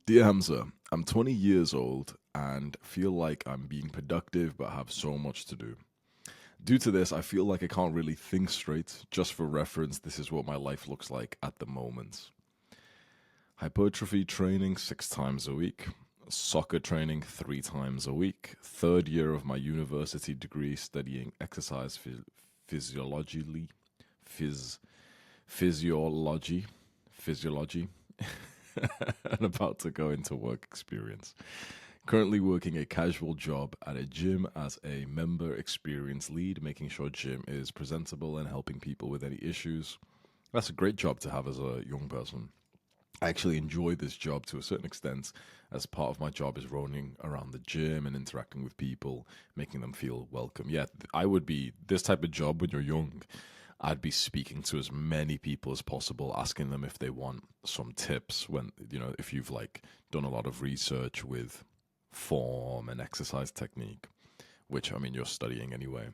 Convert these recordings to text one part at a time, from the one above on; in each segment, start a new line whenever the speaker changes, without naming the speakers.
Dear Hamza, I'm 20 years old and feel like I'm being productive but have so much to do. Due to this, I feel like I can't really think straight. Just for reference, this is what my life looks like at the moment. Hypertrophy training 6 times a week, soccer training 3 times a week, third year of my university degree studying exercise physiologically, phys- physiology, physiology, and about to go into work experience. Currently working a casual job at a gym as a member experience lead, making sure gym is presentable and helping people with any issues. That's a great job to have as a young person. I actually enjoy this job to a certain extent, as part of my job is roaming around the gym and interacting with people, making them feel welcome. Yeah, I would be this type of job when you're young. I'd be speaking to as many people as possible, asking them if they want some tips when, if you've like done a lot of research with form and exercise technique, which I mean, you're studying anyway.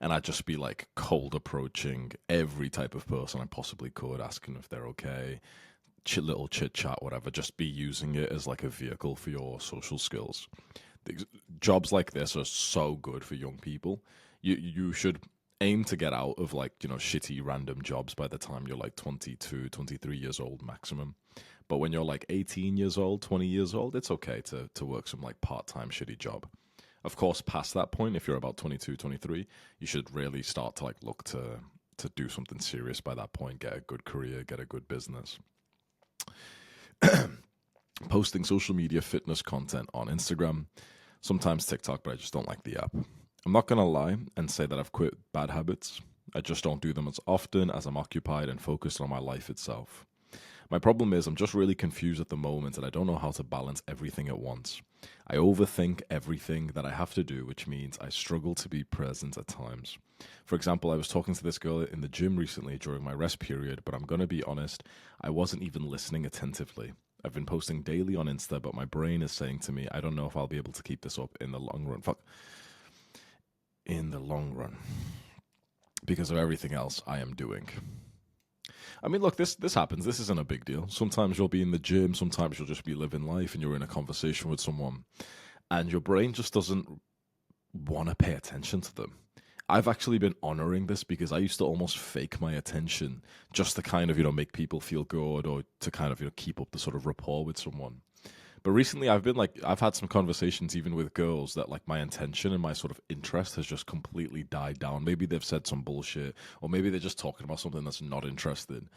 And I'd just be like cold approaching every type of person I possibly could, asking if they're okay, little chit chat, whatever, just be using it as like a vehicle for your social skills. Jobs like this are so good for young people. You should aim to get out of like, shitty random jobs by the time you're like 22, 23 years old maximum. But when you're like 18 years old, 20 years old, it's okay to work some like part-time shitty job. Of course, past that point, if you're about 22, 23, you should really start to like look to do something serious by that point, get a good career, get a good business. Posting social media fitness content on Instagram, sometimes TikTok, but I just don't like the app. I'm not going to lie and say that I've quit bad habits. I just don't do them as often as I'm occupied and focused on my life itself. My problem is I'm just really confused at the moment and I don't know how to balance everything at once. I overthink everything that I have to do, which means I struggle to be present at times. For example, I was talking to this girl in the gym recently during my rest period, but I'm going to be honest, I wasn't even listening attentively. I've been posting daily on Insta, but my brain is saying to me, I don't know if I'll be able to keep this up in the long run. Fuck. In the long run. Because of everything else I am doing. I mean, look, this happens. This isn't a big deal. Sometimes you'll be in the gym, sometimes you'll just be living life and you're in a conversation with someone and your brain just doesn't want to pay attention to them. I've actually been honoring this because I used to almost fake my attention just to kind of, make people feel good or to kind of, keep up the sort of rapport with someone. But recently I've had some conversations even with girls that like my intention and my sort of interest has just completely died down. Maybe they've said some bullshit or maybe they're just talking about something that's not interested.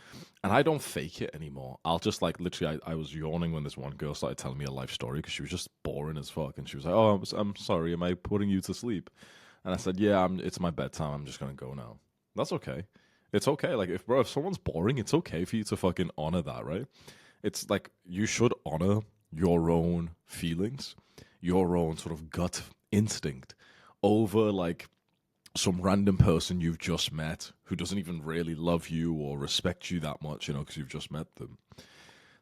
And I don't fake it anymore. I'll just like literally, I was yawning when this one girl started telling me a life story because she was just boring as fuck. And she was like, oh, I'm sorry. Am I putting you to sleep? And I said, yeah, it's my bedtime. I'm just going to go now. That's okay. It's okay. Like, if someone's boring, it's okay for you to fucking honor that, right? It's like you should honor your own feelings, your own sort of gut instinct over like some random person you've just met who doesn't even really love you or respect you that much, because you've just met them.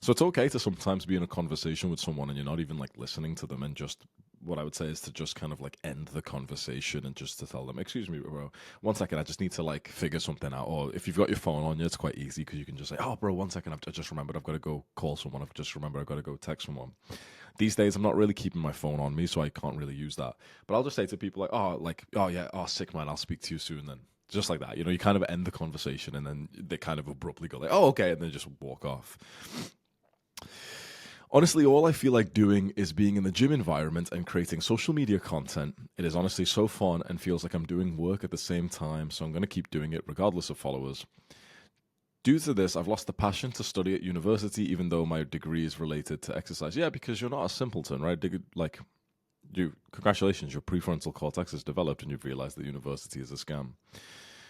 So it's okay to sometimes be in a conversation with someone and you're not even like listening to them and just what I would say is to just kind of like end the conversation and just to tell them, excuse me, bro, 1 second, I just need to like figure something out. Or if you've got your phone on you, it's quite easy because you can just say, oh, bro, 1 second, I just remembered I've got to go call someone. I've just remembered I've got to go text someone. These days, I'm not really keeping my phone on me, so I can't really use that. But I'll just say to people oh yeah, oh, sick man, I'll speak to you soon then. Just like that, you kind of end the conversation and then they kind of abruptly go like, oh, okay, and then just walk off. Honestly, all I feel like doing is being in the gym environment and creating social media content. It is honestly so fun and feels like I'm doing work at the same time, so I'm going to keep doing it regardless of followers. Due to this, I've lost the passion to study at university, even though my degree is related to exercise. Yeah, because you're not a simpleton, right? Congratulations, your prefrontal cortex is developed and you've realized that university is a scam.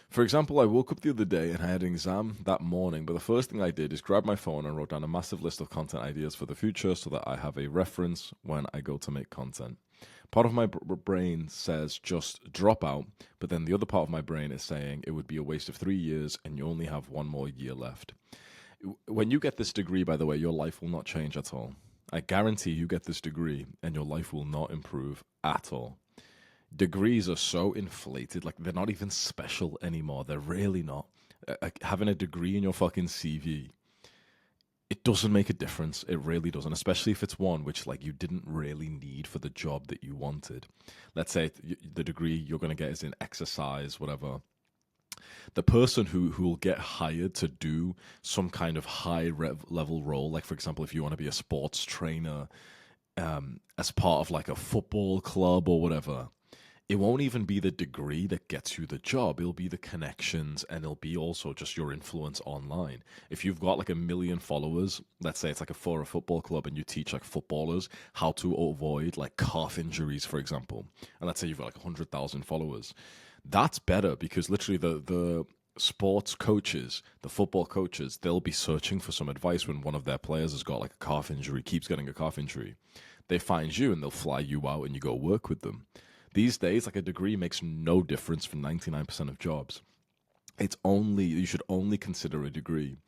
For example, I woke up the other day and I had an exam that morning, but the first thing I did is grab my phone and wrote down a massive list of content ideas for the future so that I have a reference when I go to make content. Part of my brain says just drop out, but then the other part of my brain is saying it would be a waste of 3 years and you only have 1 more year left. When you get this degree, by the way, your life will not change at all. I guarantee you get this degree and your life will not improve at all. Degrees are so inflated, like they're not even special anymore. They're really not. Having a degree in your fucking CV It doesn't make a difference. It really doesn't, especially if it's one which like you didn't really need for the job that you wanted. Let's say the degree you're going to get is in exercise, whatever. The person who will get hired to do some kind of level role, like for example, if you want to be a sports trainer, as part of like a football club or whatever, it won't even be the degree that gets you the job. It'll be the connections, and it'll be also just your influence online. If you've got like 1 million followers, let's say it's like for a football club, and you teach like footballers how to avoid like calf injuries, for example, and let's say you've got like 100,000 followers, that's better because literally the sports coaches, the football coaches, they'll be searching for some advice when one of their players has got like a calf injury, keeps getting a calf injury. They find you and they'll fly you out and you go work with them. These days, like a degree makes no difference for 99% of jobs. You should only consider a degree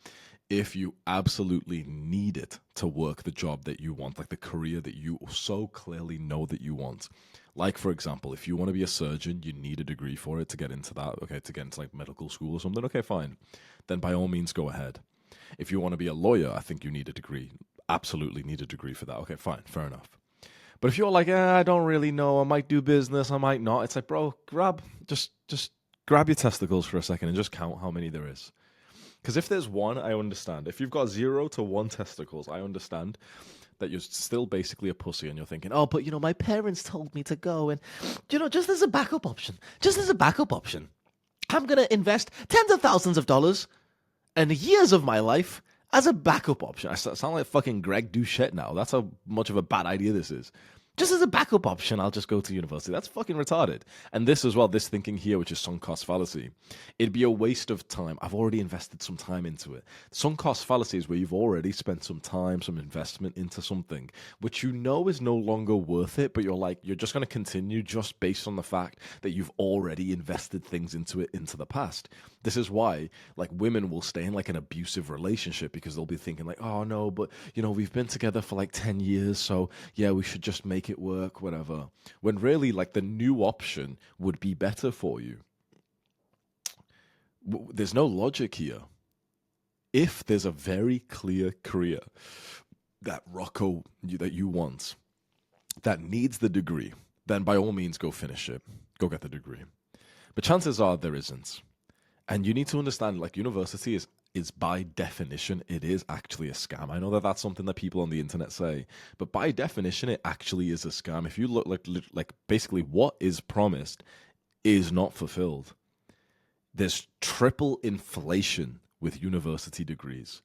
if you absolutely need it to work the job that you want, like the career that you so clearly know that you want. Like, for example, if you want to be a surgeon, you need a degree for it to get into that, okay, to get into like medical school or something, okay, fine. Then by all means, go ahead. If you want to be a lawyer, I think you need a degree. Absolutely need a degree for that. Okay, fine, fair enough. But if you're like, I don't really know, I might do business, I might not, it's like, bro, just grab your testicles for a second and just count how many there is. Because if there's one, I understand. If you've got 0 to 1 testicles, I understand that you're still basically a pussy and you're thinking, oh, but my parents told me to go, and just as a backup option, I'm going to invest tens of thousands of dollars and years of my life as a backup option. I sound like fucking Greg Doucette now. That's how much of a bad idea this is. Just as a backup option, I'll just go to university. That's fucking retarded. And this as well, this thinking here, which is sunk cost fallacy, it'd be a waste of time. I've already invested some time into it. Sunk cost fallacy is where you've already spent some time, some investment into something, which you know is no longer worth it, but you're just going to continue just based on the fact that you've already invested things into it into the past. This is why, like, women will stay in like an abusive relationship because they'll be thinking like, oh no, but we've been together for like 10 years, so yeah, we should just make it work, whatever. When really, like, the new option would be better for you. There's no logic here. If there's a very clear career that you want, that needs the degree, then by all means go finish it. Go get the degree. But chances are there isn't. And you need to understand, like, university is by definition, it is actually a scam. I know that that's something that people on the internet say, but by definition, it actually is a scam. If you look like basically what is promised is not fulfilled. There's triple inflation with university degrees.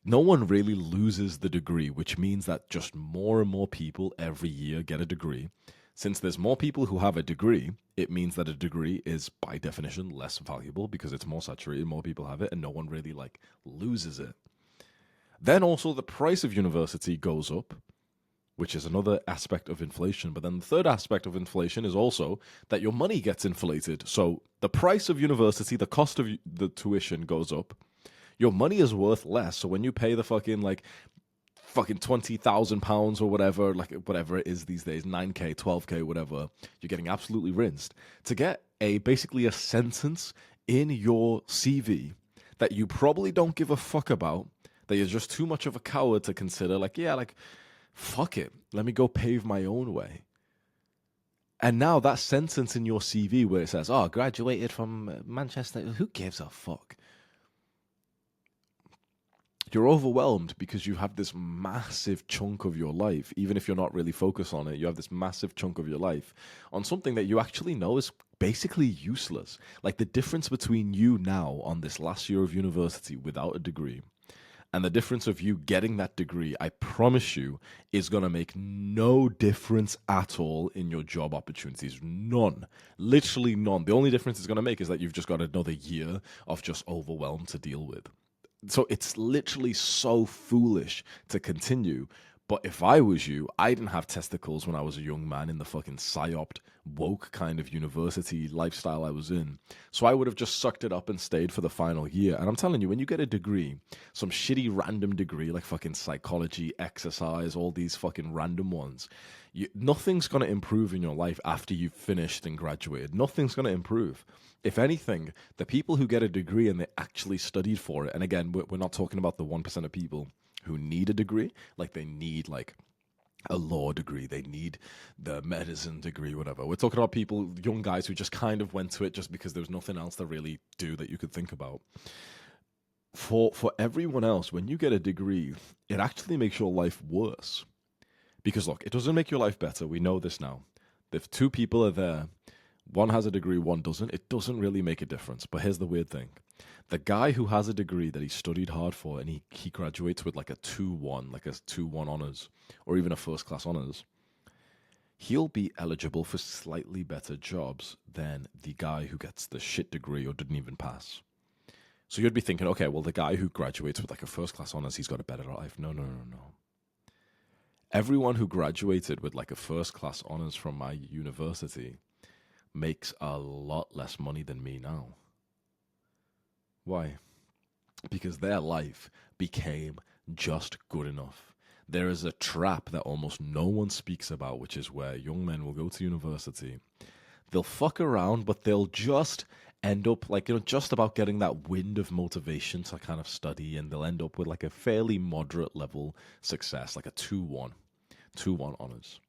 No one really loses the degree, which means that just more and more people every year get a degree. Since there's more people who have a degree, it means that a degree is by definition less valuable because it's more saturated, more people have it, and no one really like loses it. Then also the price of university goes up, which is another aspect of inflation. But then the third aspect of inflation is also that your money gets inflated. So the price of university, the cost of the tuition goes up. Your money is worth less. So when you pay the fucking £20,000 or whatever, like whatever it is these days, 9K, 12K, whatever, you're getting absolutely rinsed. To get basically a sentence in your CV that you probably don't give a fuck about, that you're just too much of a coward to consider, fuck it, let me go pave my own way. And now that sentence in your CV where it says, oh, graduated from Manchester, who gives a fuck? You're overwhelmed because you have this massive chunk of your life, even if you're not really focused on it, you have this massive chunk of your life on something that you actually know is basically useless. Like the difference between you now on this last year of university without a degree and the difference of you getting that degree, I promise you, is going to make no difference at all in your job opportunities. None. Literally none. The only difference it's going to make is that you've just got another year of just overwhelm to deal with. So it's literally so foolish to continue. But if I was you, I didn't have testicles when I was a young man in the fucking psyoped, woke kind of university lifestyle I was in. So I would have just sucked it up and stayed for the final year. And I'm telling you, when you get a degree, some shitty random degree like fucking psychology, exercise, all these fucking random ones, nothing's going to improve in your life after you've finished and graduated. Nothing's going to improve. If anything, the people who get a degree and they actually studied for it, and again, we're not talking about the 1% of people who need a degree, like they need like a law degree, they need the medicine degree, whatever. We're talking about people, young guys who just kind of went to it just because there was nothing else to really do that you could think about. For everyone else, when you get a degree, it actually makes your life worse. Because look, it doesn't make your life better. We know this now. If two people are there, one has a degree, one doesn't, it doesn't really make a difference. But here's the weird thing. The guy who has a degree that he studied hard for and he graduates with like a 2-1, like a 2-1 honors, or even a first class honors, he'll be eligible for slightly better jobs than the guy who gets the shit degree or didn't even pass. So you'd be thinking, okay, well, the guy who graduates with like a first class honors, he's got a better life. No, no, no, no. Everyone who graduated with like a first class honors from my university makes a lot less money than me now. Why? Because their life became just good enough. There is a trap that almost no one speaks about, which is where young men will go to university. They'll fuck around, but they'll just end up like, just about getting that wind of motivation to kind of study, and they'll end up with like a fairly moderate level success, like a 2-1 honors.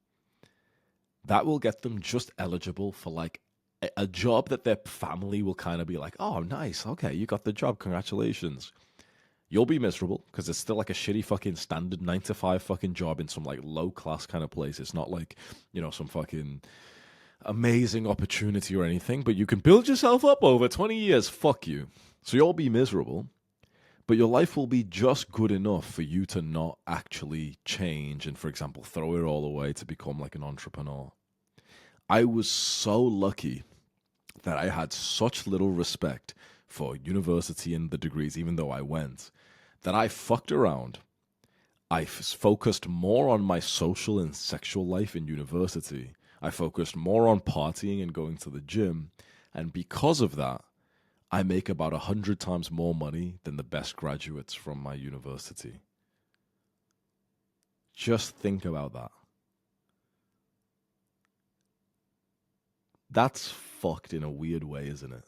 That will get them just eligible for like a job that their family will kind of be like, oh, nice, okay, you got the job, congratulations. You'll be miserable because it's still like a shitty fucking standard 9 to 5 fucking job in some like low class kind of place. It's not like, some fucking amazing opportunity or anything, but you can build yourself up over 20 years. Fuck you. So you'll be miserable, but your life will be just good enough for you to not actually change and, for example, throw it all away to become like an entrepreneur. I was so lucky that I had such little respect for university and the degrees, even though I went, that I fucked around. I focused more on my social and sexual life in university. I focused more on partying and going to the gym. And because of that, I make about 100 times more money than the best graduates from my university. Just think about that. That's fucked in a weird way, isn't it?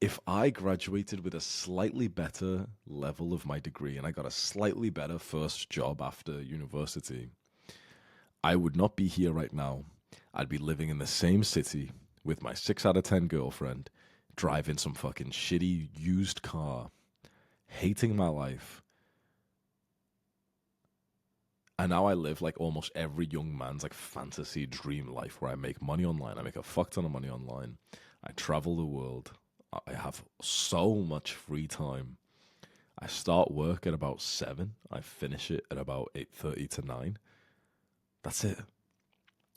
If I graduated with a slightly better level of my degree and I got a slightly better first job after university, I would not be here right now. I'd be living in the same city with my 6 out of 10 girlfriend, driving some fucking shitty used car, hating my life. And now I live like almost every young man's like fantasy dream life where I make money online. I make a fuck ton of money online. I travel the world. I have so much free time. I start work at about 7. I finish it at about 8:30 to 9. That's it.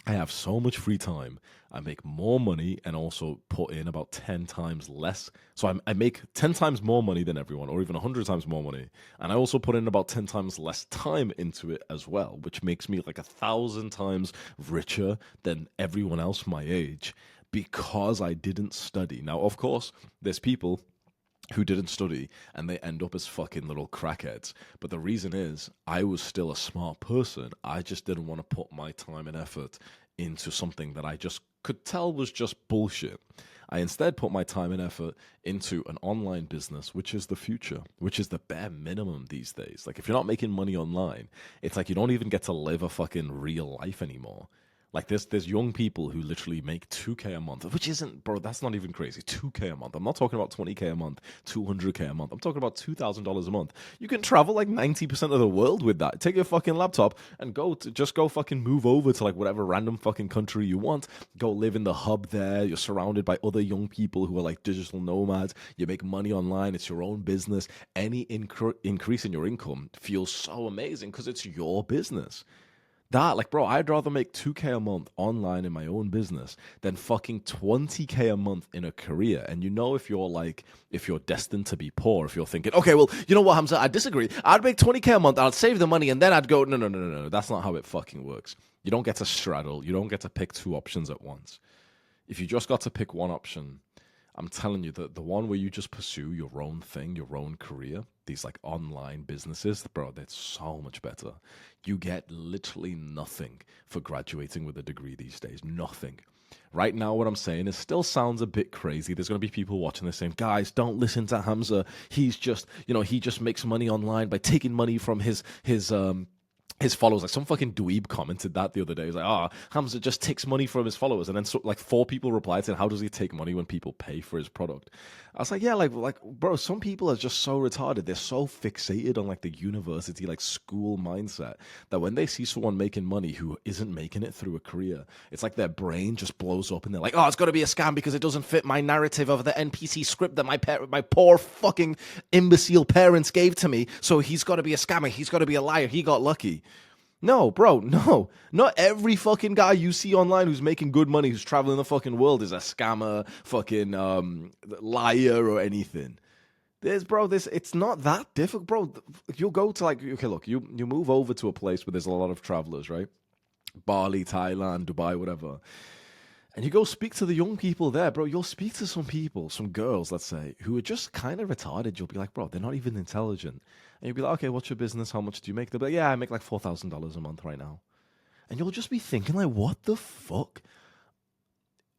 I have so much free time. I make more money and also put in about 10 times less. So I make 10 times more money than everyone, or even 100 times more money. And I also put in about 10 times less time into it as well, which makes me like 1,000 times richer than everyone else my age because I didn't study. Now, of course, there's people who didn't study and they end up as fucking little crackheads. But the reason is I was still a smart person. I just didn't want to put my time and effort into something that I just could tell was just bullshit. I instead put my time and effort into an online business, which is the future, which is the bare minimum these days. Like if you're not making money online, it's like you don't even get to live a fucking real life anymore. Like there's young people who literally make 2K a month, which isn't, bro, that's not even crazy. 2K a month. I'm not talking about 20K a month, 200K a month. I'm talking about $2,000 a month. You can travel like 90% of the world with that. Take your fucking laptop and just go fucking move over to like whatever random fucking country you want. Go live in the hub there. You're surrounded by other young people who are like digital nomads. You make money online. It's your own business. Any increase in your income feels so amazing because it's your business. That, like, bro, I'd rather make 2K a month online in my own business than fucking 20K a month in a career. And you know, if you're destined to be poor, if you're thinking, okay, well, you know what, Hamza, I disagree. I'd make 20K a month, I'd save the money, and then I'd go, no. That's not how it fucking works. You don't get to straddle. You don't get to pick two options at once. If you just got to pick one option, I'm telling you that the one where you just pursue your own thing, your own career, these like online businesses, bro, that's so much better. You get literally nothing for graduating with a degree these days. Nothing. Right now, what I'm saying is still sounds a bit crazy. There's going to be people watching this saying, guys, don't listen to Hamza. He's just, he just makes money online by taking money from his followers. Like some fucking dweeb commented that the other day. He's like, Hamza just takes money from his followers. And then like 4 people replied saying, how does he take money when people pay for his product? I was like, yeah, like bro, some people are just so retarded. They're so fixated on like the university, like school mindset that when they see someone making money who isn't making it through a career, it's like their brain just blows up and they're like, it's got to be a scam because it doesn't fit my narrative of the NPC script that my poor fucking imbecile parents gave to me. So he's got to be a scammer. He's got to be a liar. He got lucky. No, bro, no. Not every fucking guy you see online who's making good money, who's traveling the fucking world is a scammer, fucking liar or anything. It's not that difficult, bro. You'll go to like, okay, look, you move over to a place where there's a lot of travelers, right? Bali, Thailand, Dubai, whatever. And you go speak to the young people there, bro. You'll speak to some people, some girls, let's say, who are just kind of retarded. You'll be like, bro, they're not even intelligent. And you'll be like, okay, what's your business? How much do you make? They'll be like, yeah, I make like $4,000 a month right now. And you'll just be thinking, like, what the fuck?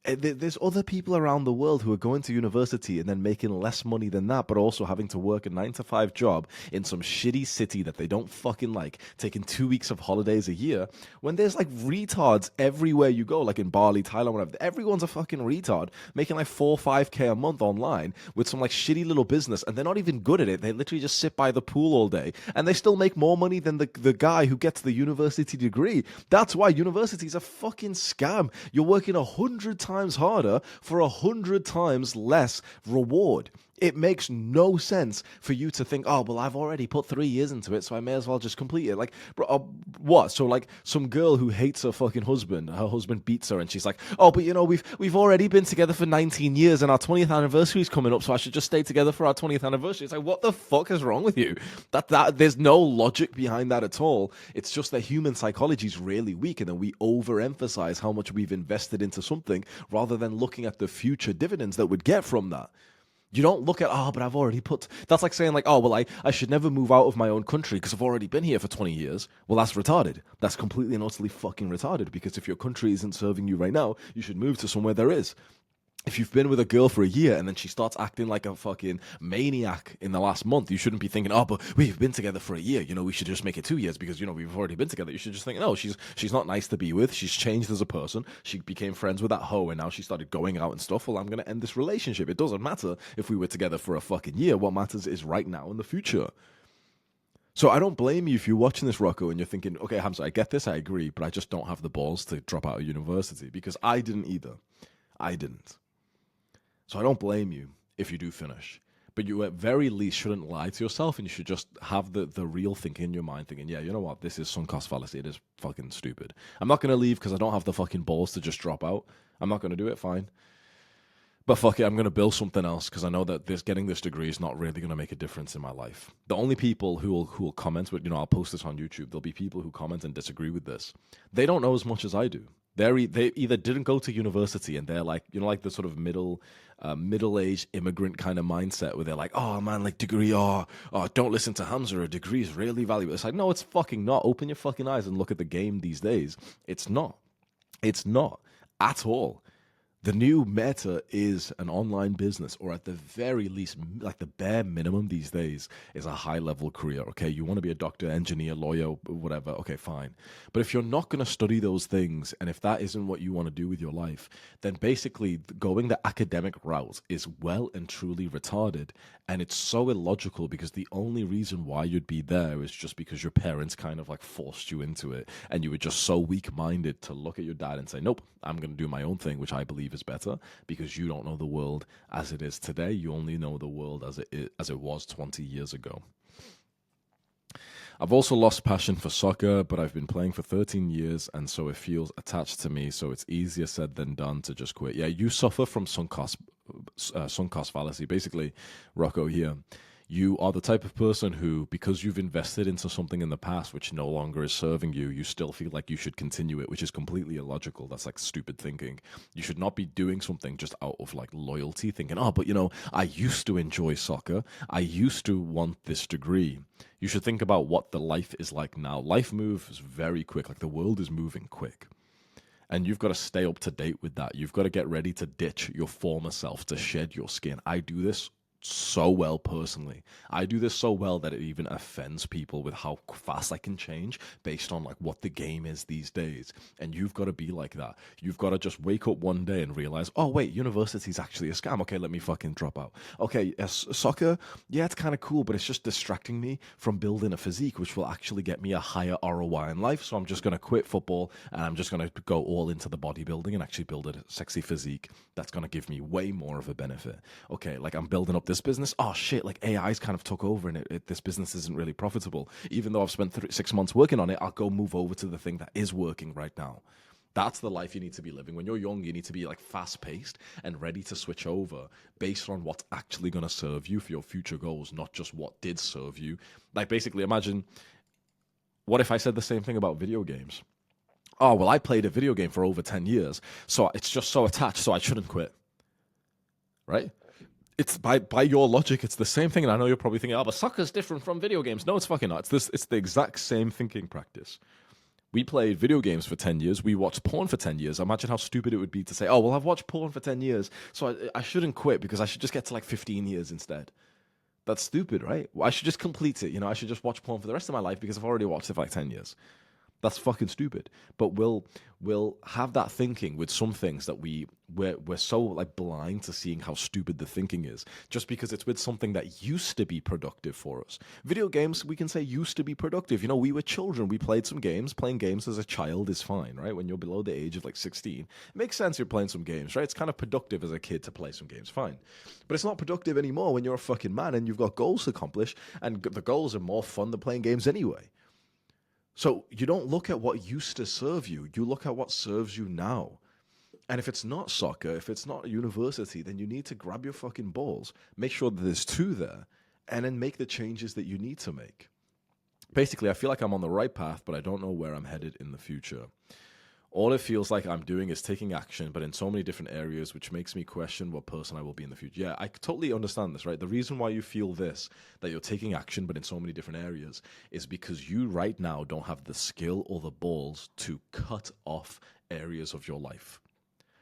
There's other people around the world who are going to university and then making less money than that, but also having to work a 9-to-5 job in some shitty city that they don't fucking like, taking 2 weeks of holidays a year, when there's like retards everywhere you go, like in Bali, Thailand, whatever. Everyone's a fucking retard making like 4 or 5K a month online with some like shitty little business, and they're not even good at it. They literally just sit by the pool all day, and they still make more money than the guy who gets the university degree. That's why university's a fucking scam. You're working 100 times harder for 100 times less reward. It makes no sense for you to think, well, I've already put 3 years into it, so I may as well just complete it. Like, bro, what? So, like, some girl who hates her fucking husband, her husband beats her, and she's like, but we've already been together for 19 years, and our 20th anniversary is coming up, so I should just stay together for our 20th anniversary. It's like, what the fuck is wrong with you? That there's no logic behind that at all. It's just that human psychology is really weak, and then we overemphasize how much we've invested into something rather than looking at the future dividends that we'd get from that. You don't look at, but I've already put... That's like saying, like, I should never move out of my own country because I've already been here for 20 years. Well, that's retarded. That's completely and utterly fucking retarded, because if your country isn't serving you right now, you should move to somewhere there is. If you've been with a girl for a year and then she starts acting like a fucking maniac in the last month, you shouldn't be thinking, but we've been together for a year. We should just make it 2 years because, we've already been together. You should just think, no, she's not nice to be with. She's changed as a person. She became friends with that hoe and now she started going out and stuff. Well, I'm going to end this relationship. It doesn't matter if we were together for a fucking year. What matters is right now and the future. So I don't blame you if you're watching this, Rocco, and you're thinking, okay, Hamza, I get this, I agree, but I just don't have the balls to drop out of university, because I didn't either. I didn't. So I don't blame you if you do finish. But you at very least shouldn't lie to yourself, and you should just have the real thinking in your mind, thinking, yeah, you know what, this is sunk cost fallacy. It is fucking stupid. I'm not going to leave because I don't have the fucking balls to just drop out. I'm not going to do it, fine. But fuck it, I'm going to build something else because I know that getting this degree is not really going to make a difference in my life. The only people who will comment, with, I'll post this on YouTube, there'll be people who comment and disagree with this. They don't know as much as I do. They either didn't go to university and they're like, like the sort of middle-aged immigrant kind of mindset where they're like, oh man, like degree, don't listen to Hamza, a degree is really valuable. It's like, no, it's fucking not. Open your fucking eyes and look at the game these days. It's not. It's not at all. The new meta is an online business, or at the very least, like the bare minimum these days, is a high-level career, okay? You want to be a doctor, engineer, lawyer, whatever, okay, fine. But if you're not going to study those things, and if that isn't what you want to do with your life, then basically going the academic route is well and truly retarded, and it's so illogical because the only reason why you'd be there is just because your parents kind of like forced you into it, and you were just so weak-minded to look at your dad and say, nope, I'm going to do my own thing, which I believe is better, because you don't know the world as it is today. You only know the world as it was 20 years ago. I've also lost passion for soccer, but I've been playing for 13 years, and so it feels attached to me. So it's easier said than done to just quit. Yeah, you suffer from sunk cost fallacy. Basically, Rocco here, you are the type of person who, because you've invested into something in the past which no longer is serving you, you still feel like you should continue it, which is completely illogical. That's like stupid thinking. You should not be doing something just out of like loyalty, thinking, oh, but you know, I used to enjoy soccer. I used to want this degree. You should think about what the life is like now. Life moves very quick. Like the world is moving quick. And you've got to stay up to date with that. You've got to get ready to ditch your former self, to shed your skin. I do this so well personally. I do this so well that it even offends people with how fast I can change based on like what the game is these days. And you've got to be like that. You've got to just wake up one day and realize, oh wait, university's actually a scam. Okay, let me fucking drop out. Okay, soccer, yeah, it's kind of cool, but it's just distracting me from building a physique, which will actually get me a higher ROI in life. So I'm just going to quit football and I'm just going to go all into the bodybuilding and actually build a sexy physique that's going to give me way more of a benefit. Okay, like I'm building up this business. Oh shit, like AI's kind of took over and this business isn't really profitable. Even though I've spent 6 months working on it, I'll go move over to the thing that is working right now. That's the life you need to be living. When you're young, you need to be like fast paced and ready to switch over based on what's actually going to serve you for your future goals, not just what did serve you. Like basically imagine, what if I said the same thing about video games? Oh, well, I played a video game for over 10 years, so it's just so attached, so I shouldn't quit. Right? It's by your logic, it's the same thing. And I know you're probably thinking, oh, but soccer's different from video games. No, it's fucking not. It's the exact same thinking practice. We played video games for 10 years. We watched porn for 10 years. Imagine how stupid it would be to say, oh, well, I've watched porn for 10 years, so I shouldn't quit because I should just get to like 15 years instead. That's stupid, right? I should just complete it. You know, I should just watch porn for the rest of my life because I've already watched it for like 10 years. That's fucking stupid. But we'll have that thinking with some things that we're so like blind to seeing how stupid the thinking is, just because it's with something that used to be productive for us. Video games, we can say, used to be productive. You know, we were children. We played some games. Playing games as a child is fine, right? When you're below the age of like 16, it makes sense you're playing some games, right? It's kind of productive as a kid to play some games, fine. But it's not productive anymore when you're a fucking man and you've got goals to accomplish, and the goals are more fun than playing games anyway. So you don't look at what used to serve you, you look at what serves you now. And if it's not soccer, if it's not university, then you need to grab your fucking balls, make sure that there's two there, and then make the changes that you need to make. Basically, I feel like I'm on the right path, but I don't know where I'm headed in the future. All it feels like I'm doing is taking action, but in so many different areas, which makes me question what person I will be in the future. Yeah, I totally understand this, right? The reason why you feel this, that you're taking action, but in so many different areas, is because you right now don't have the skill or the balls to cut off areas of your life.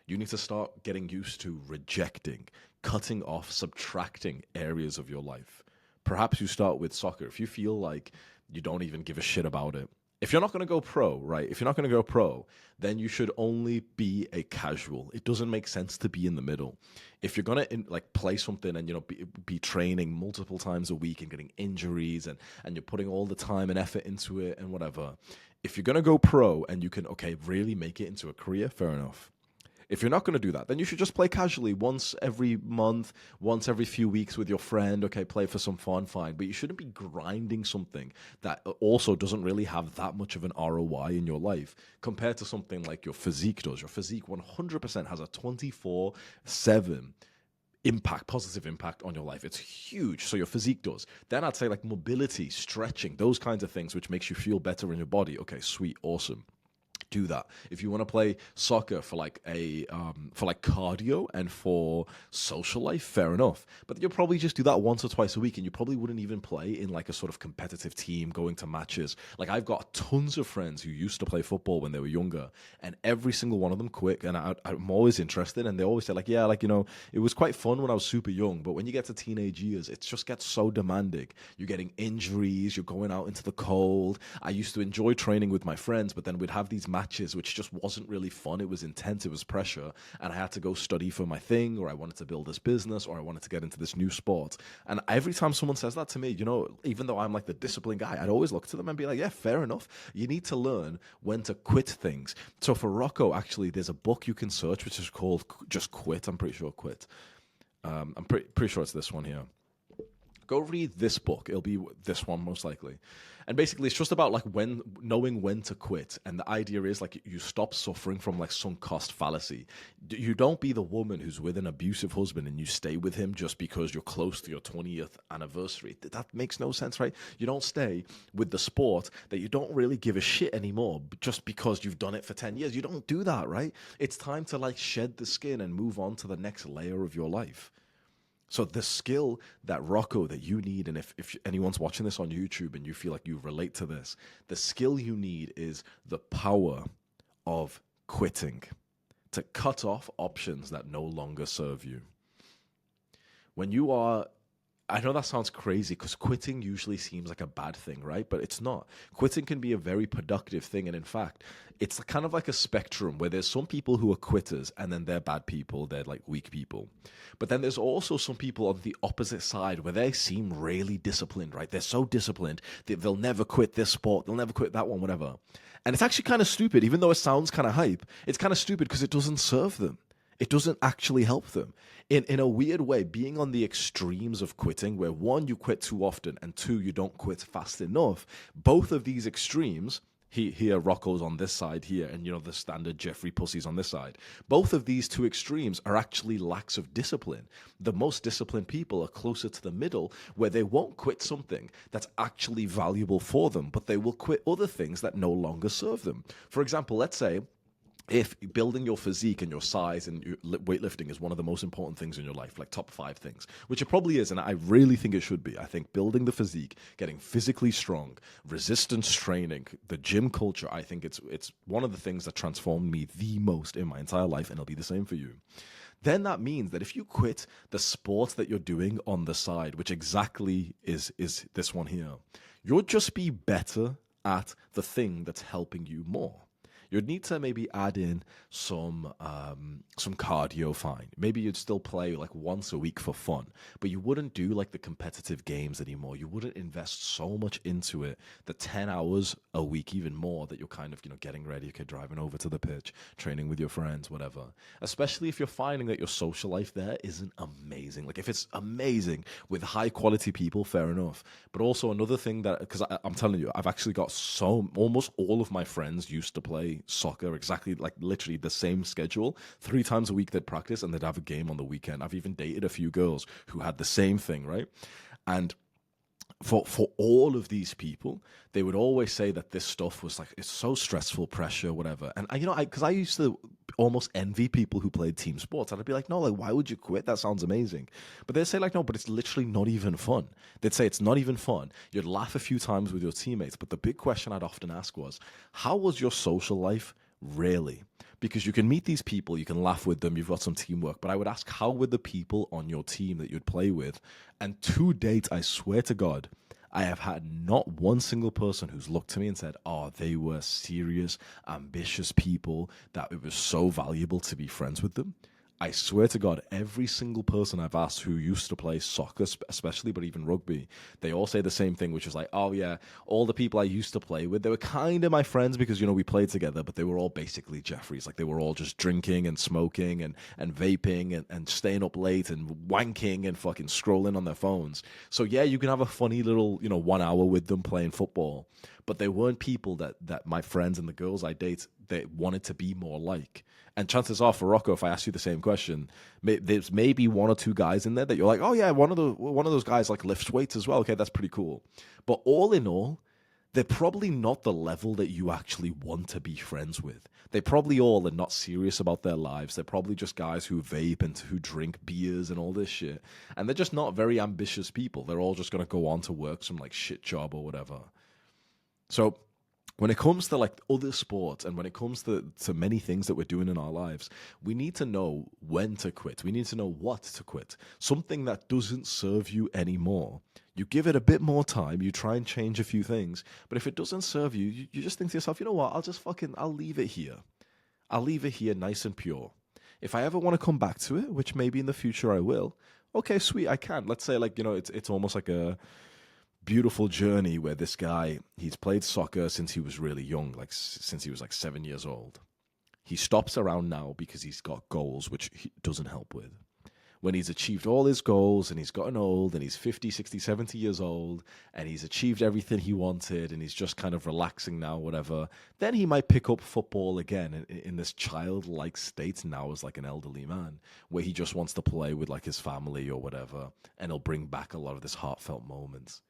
You need to start getting used to rejecting, cutting off, subtracting areas of your life. Perhaps you start with soccer. If you feel like you don't even give a shit about it, if you're not going to go pro, right? If you're not going to go pro, then you should only be a casual. It doesn't make sense to be in the middle. If you're going to like play something and, you know, be training multiple times a week and getting injuries and you're putting all the time and effort into it and whatever, if you're going to go pro and you can, okay, really make it into a career, fair enough. If you're not going to do that, then you should just play casually once every month, once every few weeks with your friend. Okay, play for some fun, fine. But you shouldn't be grinding something that also doesn't really have that much of an ROI in your life compared to something like your physique does. Your physique 100% has a 24/7 impact, positive impact on your life. It's huge. So your physique does. Then I'd say like mobility, stretching, those kinds of things, which makes you feel better in your body. Okay, sweet, awesome. Do that. If you want to play soccer for like for like cardio and for social life, fair enough. But you'll probably just do that once or twice a week, and you probably wouldn't even play in like a sort of competitive team going to matches. Like I've got tons of friends who used to play football when they were younger, and every single one of them quit. And I'm always interested, and they always say like, yeah, like, you know, it was quite fun when I was super young, but when you get to teenage years, it just gets so demanding. You're getting injuries, you're going out into the cold. I used to enjoy training with my friends, but then we'd have these matches which just wasn't really fun. It was intense, it was pressure, and I had to go study for my thing, or I wanted to build this business, or I wanted to get into this new sport. And every time someone says that to me, you know, even though I'm like the disciplined guy, I'd always look to them and be like, yeah, fair enough. You need to learn when to quit things. So for Rocco, actually, there's a book you can search which is called Just Quit. I'm pretty sure Quit. I'm pretty sure it's this one here. Go read this book. It'll be this one most likely. And basically it's just about like knowing when to quit. And the idea is like you stop suffering from like sunk cost fallacy. You don't be the woman who's with an abusive husband and you stay with him just because you're close to your 20th anniversary. That makes no sense, right? You don't stay with the sport that you don't really give a shit anymore just because you've done it for 10 years. You don't do that, right? It's time to like shed the skin and move on to the next layer of your life. So the skill that Rocco that you need, and if anyone's watching this on YouTube and you feel like you relate to this, the skill you need is the power of quitting, to cut off options that no longer serve you. When you are, I know that sounds crazy because quitting usually seems like a bad thing, right? But it's not. Quitting can be a very productive thing. And in fact, it's kind of like a spectrum where there's some people who are quitters and then they're bad people, they're like weak people. But then there's also some people on the opposite side where they seem really disciplined, right? They're so disciplined that they'll never quit this sport, they'll never quit that one, whatever. And it's actually kind of stupid, even though it sounds kind of hype. It's kind of stupid because it doesn't serve them. It doesn't actually help them. In a weird way, being on the extremes of quitting, where one, you quit too often, and two, you don't quit fast enough, both of these extremes, here Rocco's on this side here, and the standard Jeffrey Pussy's on this side. Both of these two extremes are actually lacks of discipline. The most disciplined people are closer to the middle, where they won't quit something that's actually valuable for them, but they will quit other things that no longer serve them. For example, let's say if building your physique and your size and weightlifting is one of the most important things in your life, like top 5 things, which it probably is, and I really think it should be. I think building the physique, getting physically strong, resistance training, the gym culture, I think it's one of the things that transformed me the most in my entire life, and it'll be the same for you. Then that means that if you quit the sport that you're doing on the side, which exactly is this one here, you'll just be better at the thing that's helping you more. You'd need to maybe add in some cardio, fine. Maybe you'd still play like once a week for fun, but you wouldn't do like the competitive games anymore. You wouldn't invest so much into it, the 10 hours a week, even more, that you're kind of, getting ready, okay, driving over to the pitch, training with your friends, whatever. Especially if you're finding that your social life there isn't amazing. Like if it's amazing with high quality people, fair enough. But also another thing that, because I'm telling you, I've actually got almost all of my friends used to play soccer exactly like literally the same schedule. 3 times a week they'd practice and they'd have a game on the weekend. I've even dated a few girls who had the same thing, right? And for all of these people, they would always say that this stuff was like, it's so stressful, pressure, whatever. And because I used to almost envy people who played team sports, and I'd be like, no, like, why would you quit? That sounds amazing. But they'd say like, no, but it's literally not even fun. They'd say it's not even fun. You'd laugh a few times with your teammates, but the big question I'd often ask was, how was your social life really? Because you can meet these people, you can laugh with them, you've got some teamwork. But I would ask, how were the people on your team that you'd play with? And to date, I swear to God, I have had not one single person who's looked to me and said, oh, they were serious, ambitious people, that it was so valuable to be friends with them. I swear to God, every single person I've asked who used to play soccer, especially, but even rugby, they all say the same thing, which is like, oh yeah, all the people I used to play with, they were kind of my friends because, we played together, but they were all basically Jeffries. Like they were all just drinking and smoking and vaping and staying up late and wanking and fucking scrolling on their phones. So yeah, you can have a funny little, 1 hour with them playing football, but they weren't people that my friends and the girls I date, they wanted to be more like. And chances are for Rocco, if I ask you the same question, there's maybe 1 or 2 guys in there that you're like, oh yeah, one of those guys like lifts weights as well. Okay, that's pretty cool. But all in all, they're probably not the level that you actually want to be friends with. They probably all are not serious about their lives. They're probably just guys who vape and who drink beers and all this shit. And they're just not very ambitious people. They're all just going to go on to work some like shit job or whatever. So when it comes to like other sports and when it comes to many things that we're doing in our lives, we need to know when to quit. We need to know what to quit. Something that doesn't serve you anymore. You give it a bit more time, you try and change a few things, but if it doesn't serve you, you just think to yourself, you know what, I'll leave it here. I'll leave it here nice and pure. If I ever want to come back to it, which maybe in the future I will, okay, sweet, I can. Let's say like, it's almost like a beautiful journey where this guy, he's played soccer since he was really young, like since he was like 7 years old. He stops around now because he's got goals, which he doesn't help with. when he's achieved all his goals and he's gotten old and he's 50, 60, 70 years old and he's achieved everything he wanted and he's just kind of relaxing now, whatever, then he might pick up football again in this childlike state now as like an elderly man where he just wants to play with like his family or whatever, and he'll bring back a lot of this heartfelt moments.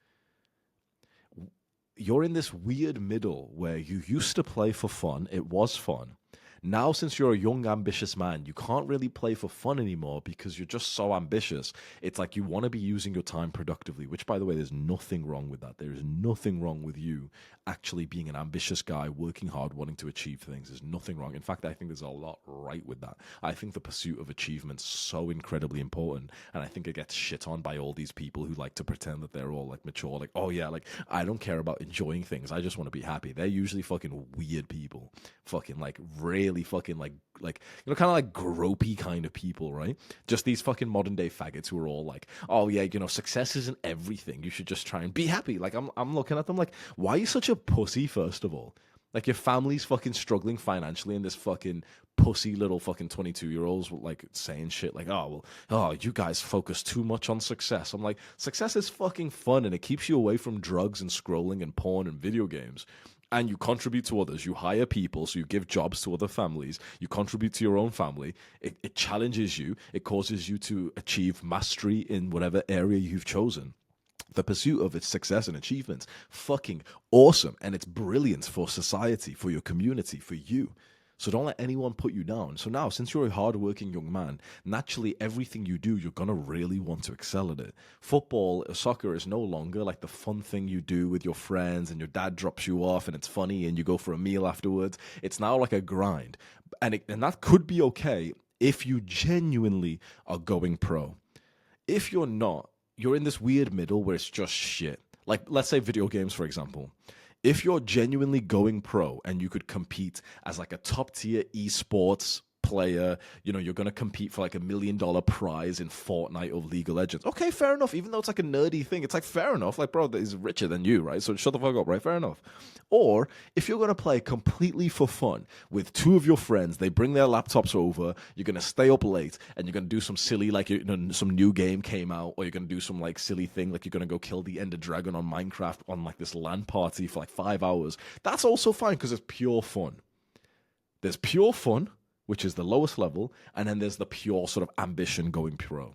You're in this weird middle where you used to play for fun. It was fun. Now, since you're a young, ambitious man, you can't really play for fun anymore because you're just so ambitious. It's like you want to be using your time productively, which, by the way, there's nothing wrong with that. There is nothing wrong with you actually being an ambitious guy, working hard, wanting to achieve things. There's nothing wrong. In fact, I think there's a lot right with that. I think the pursuit of achievement's so incredibly important, and I think it gets shit on by all these people who like to pretend that they're all like mature, like, oh yeah, like I don't care about enjoying things. I just want to be happy. They're usually fucking weird people, fucking like really fucking like you know, kind of like gropey kind of people, right? Just these fucking modern day faggots who are all like, oh yeah, you know, success isn't everything. You should just try and be happy. Like I'm looking at them like, why are you such a pussy? First of all, like your family's fucking struggling financially, and this fucking pussy little fucking 22-year-olds like saying shit like, oh well, oh you guys focus too much on success. I'm like, success is fucking fun and it keeps you away from drugs and scrolling and porn and video games. And you contribute to others. You hire people, so you give jobs to other families. You contribute to your own family. It challenges you. It causes you to achieve mastery in whatever area you've chosen. The pursuit of its success and achievements, fucking awesome. And it's brilliant for society, for your community, for you. So don't let anyone put you down. So now, since you're a hardworking young man, naturally everything you do, you're going to really want to excel at it. Football, soccer is no longer like the fun thing you do with your friends and your dad drops you off and it's funny and you go for a meal afterwards. It's now like a grind. And that could be okay if you genuinely are going pro. If you're not, you're in this weird middle where it's just shit. Like, let's say video games, for example. If you're genuinely going pro and you could compete as like a top tier esports player, you know, you're going to compete for like $1 million prize in Fortnite or League of Legends. Okay, fair enough. Even though it's like a nerdy thing, it's like fair enough. Like, bro, he's richer than you, right? So shut the fuck up, right? Fair enough. Or if you're going to play completely for fun with two of your friends, they bring their laptops over, you're going to stay up late and you're going to do some silly, like, you know, some new game came out, or you're going to do some like silly thing, like you're going to go kill the Ender Dragon on Minecraft on like this LAN party for like 5 hours. That's also fine because it's pure fun. There's pure fun, which is the lowest level, and then there's the pure sort of ambition going pro.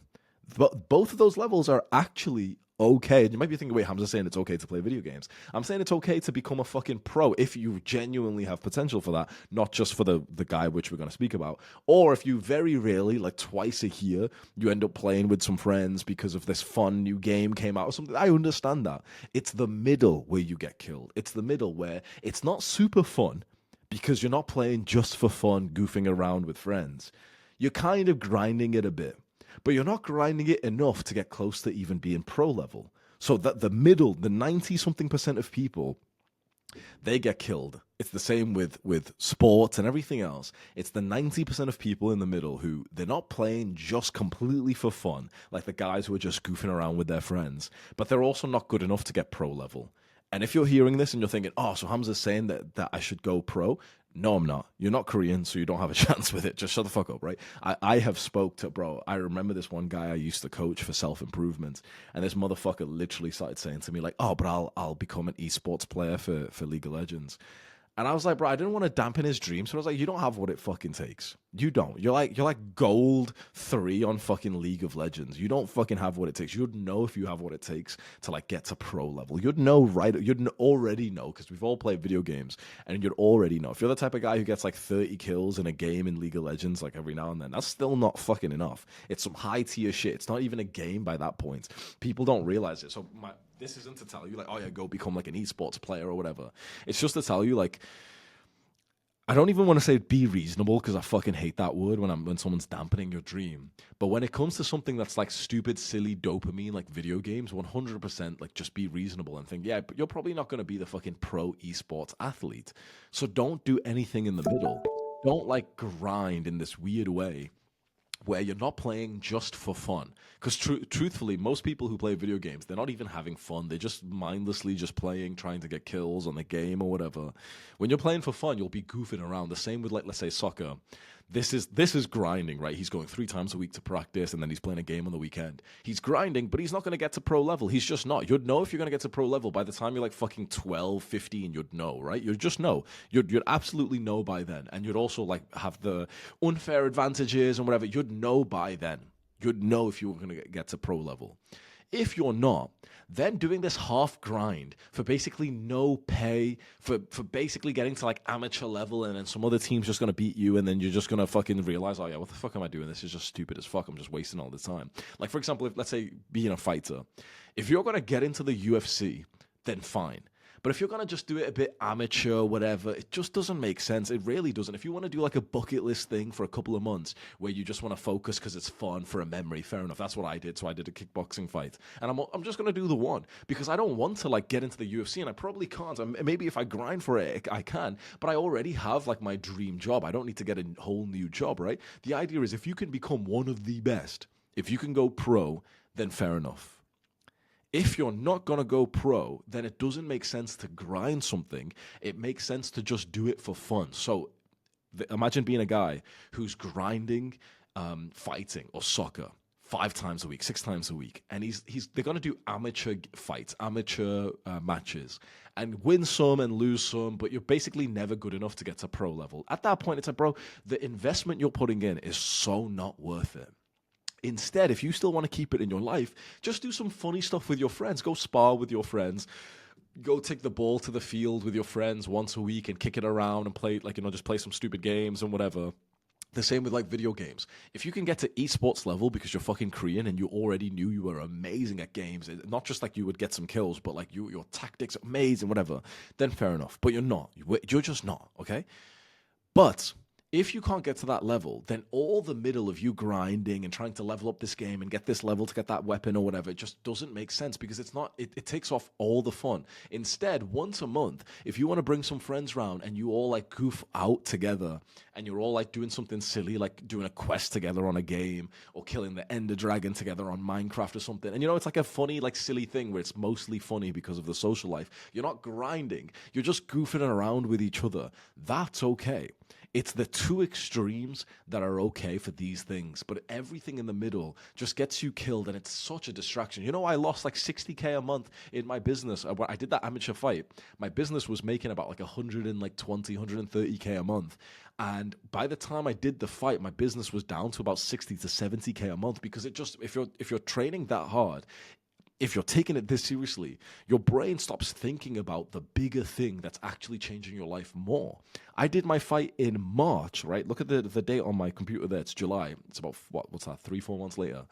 But both of those levels are actually okay. And you might be thinking, wait, Hamza's saying it's okay to play video games. I'm saying it's okay to become a fucking pro if you genuinely have potential for that, not just for the guy which we're going to speak about. Or if you very rarely, like twice a year, you end up playing with some friends because of this fun new game came out or something. I understand that. It's the middle where you get killed. It's the middle where it's not super fun, because you're not playing just for fun, goofing around with friends. You're kind of grinding it a bit, but you're not grinding it enough to get close to even being pro level. So that the middle, the 90-something% of people, they get killed. It's the same with sports and everything else. It's the 90% of people in the middle who they're not playing just completely for fun, like the guys who are just goofing around with their friends, but they're also not good enough to get pro level. And if you're hearing this and you're thinking, oh, so Hamza's saying that I should go pro, no, I'm not. You're not Korean, so you don't have a chance with it. Just shut the fuck up, right? I have spoke to, bro, I remember this one guy I used to coach for self-improvement, and this motherfucker literally started saying to me, like, oh, but I'll become an esports player for League of Legends. And I was like, bro, I didn't want to dampen his dreams. So I was like, you don't have what it fucking takes. You don't. You're like gold 3 on fucking League of Legends. You don't fucking have what it takes. You'd know if you have what it takes to like get to pro level. You'd know, right? You'd already know, because we've all played video games, and you'd already know. If you're the type of guy who gets like 30 kills in a game in League of Legends, like every now and then, that's still not fucking enough. It's some high tier shit. It's not even a game by that point. People don't realize it. So this isn't to tell you like, oh yeah, go become like an esports player or whatever. It's just to tell you like, I don't even want to say be reasonable, because I fucking hate that word when someone's dampening your dream. But when it comes to something that's like stupid, silly dopamine, like video games, 100% like just be reasonable and think, yeah, but you're probably not going to be the fucking pro esports athlete. So don't do anything in the middle. Don't like grind in this weird way where you're not playing just for fun. Because truthfully, most people who play video games, they're not even having fun. They're just mindlessly just playing, trying to get kills on the game or whatever. When you're playing for fun, you'll be goofing around. The same with, like, let's say soccer. This is grinding, right? He's going 3 times a week to practice, and then he's playing a game on the weekend. He's grinding, but he's not going to get to pro level. He's just not. You'd know if you're going to get to pro level by the time you're like fucking 12, 15, you'd know, right? You'd just know. You'd absolutely know by then. And you'd also like have the unfair advantages and whatever. You'd know by then. You'd know if you were going to get to pro level. If you're not, then doing this half grind for basically no pay, for basically getting to like amateur level, and then some other team's just going to beat you, and then you're just going to fucking realize, oh yeah, what the fuck am I doing? This is just stupid as fuck. I'm just wasting all the time. Like, for example, if, let's say, being a fighter, if you're going to get into the UFC, then fine. But if you're going to just do it a bit amateur, whatever, it just doesn't make sense. It really doesn't. If you want to do like a bucket list thing for a couple of months where you just want to focus because it's fun for a memory, fair enough. That's what I did. So I did a kickboxing fight. And I'm just going to do the one because I don't want to like get into the UFC, and I probably can't. Maybe if I grind for it, I can. But I already have like my dream job. I don't need to get a whole new job, right? The idea is if you can become one of the best, if you can go pro, then fair enough. If you're not going to go pro, then it doesn't make sense to grind something. It makes sense to just do it for fun. So imagine being a guy who's grinding fighting or soccer 5 times a week, 6 times a week. And they're going to do amateur fights, amateur matches, and win some and lose some, but you're basically never good enough to get to pro level. At that point, it's like, bro, the investment you're putting in is so not worth it. Instead, if you still want to keep it in your life, just do some funny stuff with your friends. Go spar with your friends. Go take the ball to the field with your friends once a week and kick it around and play, like, just play some stupid games and whatever. The same with like video games. If you can get to esports level because you're fucking Korean and you already knew you were amazing at games, not just like you would get some kills, but like your tactics are amazing, whatever, then fair enough. But you're not. You're just not, okay? But if you can't get to that level, then all the middle of you grinding and trying to level up this game and get this level to get that weapon or whatever, it just doesn't make sense because it takes off all the fun. Instead, once a month, if you want to bring some friends round and you all like goof out together and you're all like doing something silly, like doing a quest together on a game or killing the Ender Dragon together on Minecraft or something. And it's like a funny, like silly thing where it's mostly funny because of the social life. You're not grinding. You're just goofing around with each other. That's okay. It's the two extremes that are okay for these things, but everything in the middle just gets you killed, and it's such a distraction. I lost like 60K a month in my business. I did that amateur fight. My business was making about like 120, 130K a month. And by the time I did the fight, my business was down to about 60 to 70K a month because if you're training that hard, if you're taking it this seriously, your brain stops thinking about the bigger thing that's actually changing your life more. I did my fight in March, right? Look at the date on my computer there. It's July. It's about, what's that, 3-4 months later.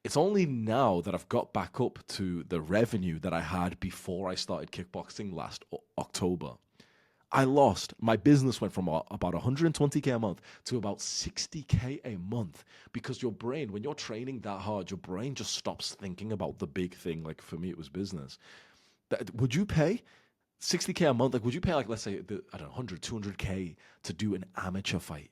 It's only now that I've got back up to the revenue that I had before I started kickboxing last October. I lost. My business went from about 120K a month to about 60K a month because your brain, when you're training that hard, your brain just stops thinking about the big thing. Like for me, it was business. Would you pay 60K a month? Like, would you pay, like, let's say, 100, 200K to do an amateur fight?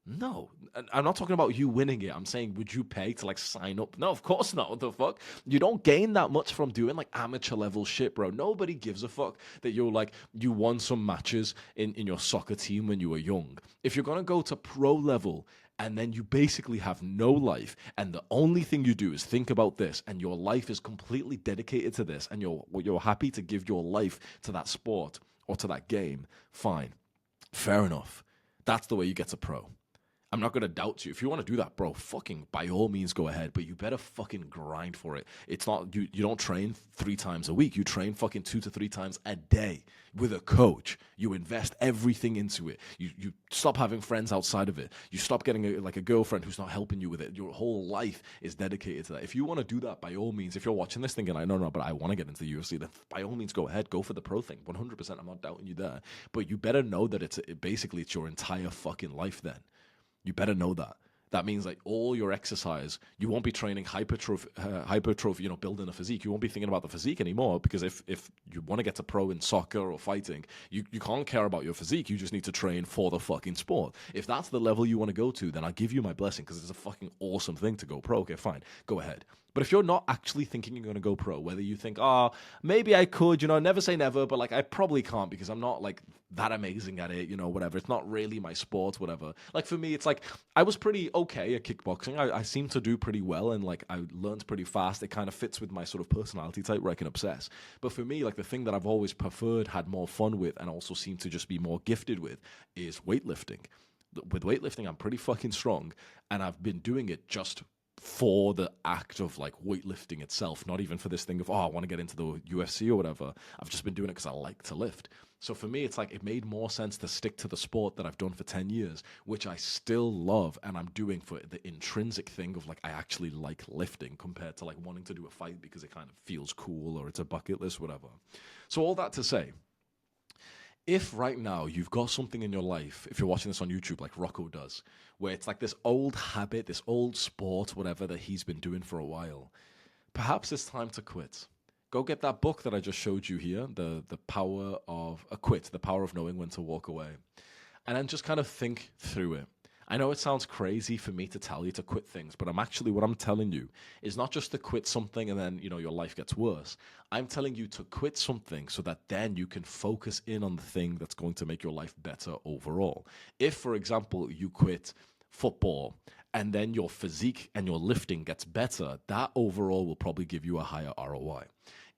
No, I'm not talking about you winning it. I'm saying, would you pay to like sign up? No, of course not. What the fuck? You don't gain that much from doing like amateur level shit, bro. Nobody gives a fuck that you won some matches in your soccer team when you were young. If you're gonna go to pro level and then you basically have no life, and the only thing you do is think about this, and your life is completely dedicated to this, and you're happy to give your life to that sport or to that game, fine, fair enough. That's the way you get to pro. I'm not going to doubt you. If you want to do that, bro, fucking by all means go ahead, but you better fucking grind for it. It's not, you don't train 3 times a week. You train fucking 2 to 3 times a day with a coach. You invest everything into it. You stop having friends outside of it. You stop getting a girlfriend who's not helping you with it. Your whole life is dedicated to that. If you want to do that, by all means, if you're watching this thinking, no, but I want to get into the UFC, then by all means go ahead, go for the pro thing. 100%, I'm not doubting you there. But you better know that it's your entire fucking life then. You better know that. That means like all your exercise, you won't be training hypertrophy, building a physique. You won't be thinking about the physique anymore, because if you want to get to pro in soccer or fighting, you can't care about your physique. You just need to train for the fucking sport. If that's the level you want to go to, then I'll give you my blessing, because it's a fucking awesome thing to go pro. Okay, fine, go ahead. But if you're not actually thinking you're going to go pro, whether you think, oh, maybe I could, never say never, but like I probably can't because I'm not like that amazing at it, whatever. It's not really my sport, whatever. Like for me, it's like I was pretty okay at kickboxing. I seem to do pretty well, and like I learned pretty fast. It kind of fits with my sort of personality type where I can obsess. But for me, like the thing that I've always preferred, had more fun with, and also seem to just be more gifted with is weightlifting. With weightlifting, I'm pretty fucking strong, and I've been doing it just for the act of like weightlifting itself, not even for this thing of, I want to get into the UFC or whatever. I've just been doing it because I like to lift. So for me, it's like it made more sense to stick to the sport that I've done for 10 years, which I still love, and I'm doing for the intrinsic thing of like I actually like lifting, compared to like wanting to do a fight because it kind of feels cool or it's a bucket list, whatever. So all that to say, if right now you've got something in your life, if you're watching this on YouTube like Rocco does, where it's like this old habit, this old sport, whatever, that he's been doing for a while, perhaps it's time to quit. Go get that book that I just showed you here, the power of a quit, the power of knowing when to walk away, and then just kind of think through it. I know it sounds crazy for me to tell you to quit things, but what I'm telling you is not just to quit something and then, your life gets worse. I'm telling you to quit something so that then you can focus in on the thing that's going to make your life better overall. If, for example, you quit football and then your physique and your lifting gets better, that overall will probably give you a higher ROI.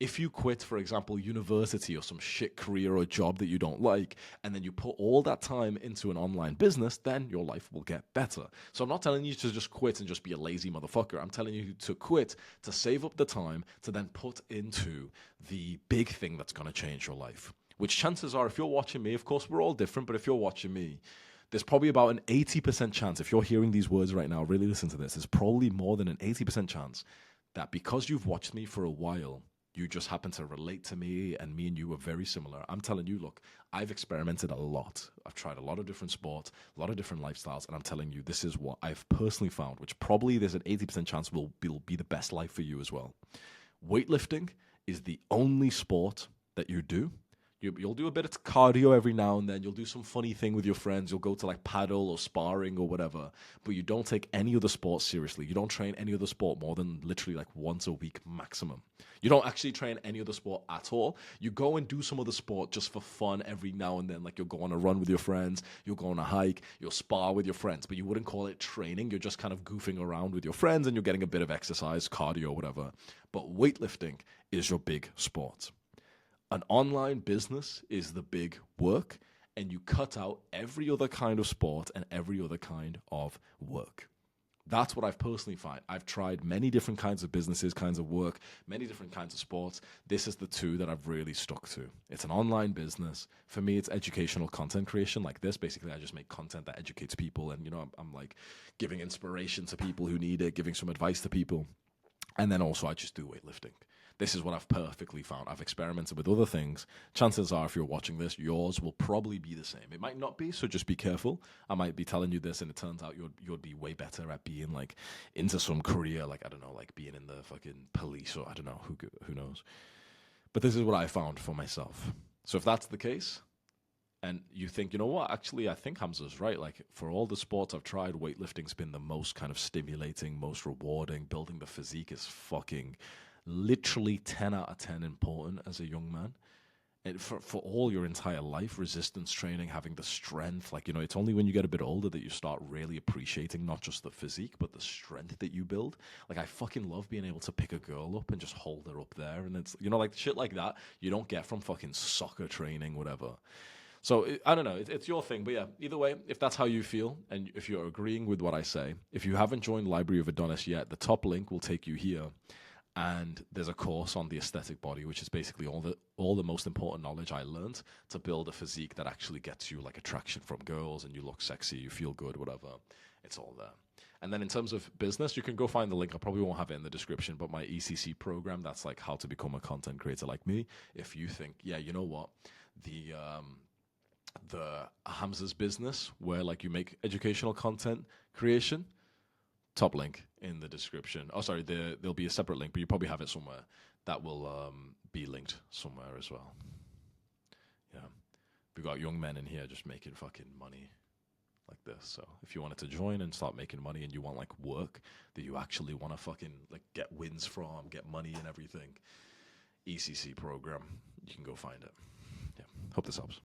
If you quit, for example, university or some shit career or job that you don't like, and then you put all that time into an online business, then your life will get better. So I'm not telling you to just quit and just be a lazy motherfucker. I'm telling you to quit, to save up the time, to then put into the big thing that's going to change your life. Which chances are, if you're watching me, of course, we're all different, but if you're watching me, there's probably about an 80% chance, if you're hearing these words right now, really listen to this, there's probably more than an 80% chance that because you've watched me for a while, you just happen to relate to me, and me and you are very similar. I'm telling you, look, I've experimented a lot. I've tried a lot of different sports, a lot of different lifestyles, and I'm telling you, this is what I've personally found, which probably there's an 80% chance will be the best life for you as well. Weightlifting is the only sport that you do. You'll do a bit of cardio every now and then. You'll do some funny thing with your friends. You'll go to like paddle or sparring or whatever. But you don't take any other sport seriously. You don't train any other sport more than literally like once a week maximum. You don't actually train any other sport at all. You go and do some other sport just for fun every now and then. Like you'll go on a run with your friends. You'll go on a hike. You'll spar with your friends. But you wouldn't call it training. You're just kind of goofing around with your friends and you're getting a bit of exercise, cardio, whatever. But weightlifting is your big sport. An online business is the big work, and you cut out every other kind of sport and every other kind of work. That's what I've personally found. I've tried many different kinds of businesses, kinds of work, many different kinds of sports. This is the two that I've really stuck to. It's an online business. For me, it's educational content creation like this. Basically, I just make content that educates people, and I'm like giving inspiration to people who need it, giving some advice to people. And then also I just do weightlifting. This is what I've perfectly found. I've experimented with other things. Chances are, if you're watching this, yours will probably be the same. It might not be, so just be careful. I might be telling you this, and it turns out you'd be way better at being like into some career, like I don't know, like being in the fucking police, or I don't know, who knows. But this is what I found for myself. So if that's the case, and you think, you know what, actually, I think Hamza's right. Like, for all the sports I've tried, weightlifting's been the most kind of stimulating, most rewarding. Building the physique is fucking literally 10 out of 10 important as a young man. And for all your entire life, resistance training, having the strength, like, it's only when you get a bit older that you start really appreciating not just the physique, but the strength that you build. Like, I fucking love being able to pick a girl up and just hold her up there. And it's, like shit like that you don't get from fucking soccer training, whatever. So I don't know, it's your thing, but yeah, either way, if that's how you feel, and if you're agreeing with what I say, if you haven't joined Library of Adonis yet, the top link will take you here. And there's a course on the aesthetic body, which is basically all the most important knowledge I learned to build a physique that actually gets you like attraction from girls, and you look sexy, you feel good, whatever. It's all there. And then in terms of business, you can go find the link. I probably won't have it in the description, but my ECC program, that's like how to become a content creator like me. If you think, yeah, you know what, the Hamza's business, where like you make educational content creation, top link in the description. Oh, sorry, there'll be a separate link, but you probably have it somewhere. That will be linked somewhere as well. Yeah, we've got young men in here just making fucking money like this. So if you wanted to join and start making money, and you want like work that you actually want to fucking like get wins from, get money and everything, ECC program, you can go find it. Yeah, hope this helps.